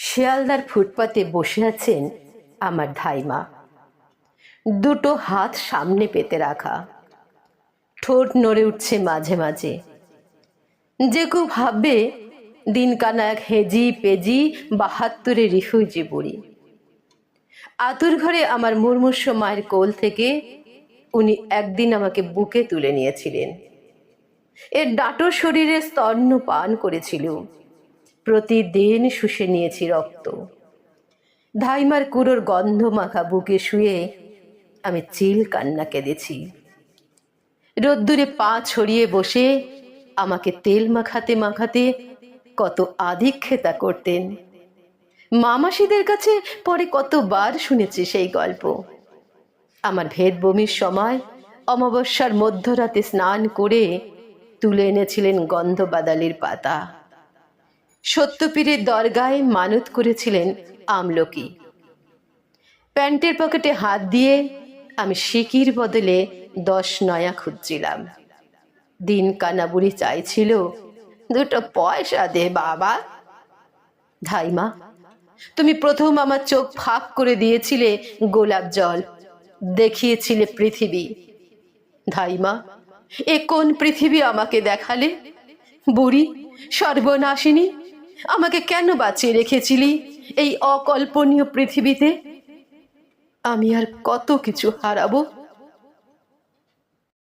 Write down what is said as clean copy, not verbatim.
শিয়ালদার ফুটপাতে বসে আছেন আমার ধাইমা, দুটো হাত সামনে পেতে রাখা, ঠোঁট নড়ে উঠছে মাঝে মাঝে। যে কেউ ভাববে দিনকানা এক হেজি পেজি ৭২ রিফিউজি বুড়ি। আতুর ঘরে আমার মুর্মুষ মায়ের কোল থেকে উনি একদিন আমাকে বুকে তুলে নিয়েছিলেন। এর ডাঁটো শরীরে স্তন্য পান করেছিল, প্রতিদিন শুষে নিয়েছি রক্ত। ধাইমার কুড়োর গন্ধ মাখা বুকে শুয়ে আমি চিল কান্না কেঁদেছি। রোদ্দুরে পা ছড়িয়ে বসে আমাকে তেল মাখাতে মাখাতে কত আধিক্ষেতা করতেন। মামাসিদের কাছে পরে কতবার শুনেছি সেই গল্প। আমার ভেদ বমির সময় অমাবস্যার মধ্যরাতে স্নান করে তুলে এনেছিলেন গন্ধ বাদালির পাতা। সত্যপীরের দরগায় মানত করেছিলেন আমলকি। প্যান্টের পকেটে হাত দিয়ে আমি সিকির বদলে 10 নয়া খুঁজছিলাম। দিন কানা বুড়ি চাইছিল, দুটো পয়সা দে বাবা। ধাইমা, তুমি প্রথম আমার চোখ ফাঁক করে দিয়েছিলে গোলাপ জল, দেখিয়েছিলে পৃথিবী। ধাইমা, এ কোন পৃথিবী আমাকে দেখালে? বুড়ি সর্বনাশিনী, আমাকে কেন বাঁচিয়ে রেখেছিলি এই অকল্পনীয় পৃথিবীতে? আমি আর কত কিছু হারাবো।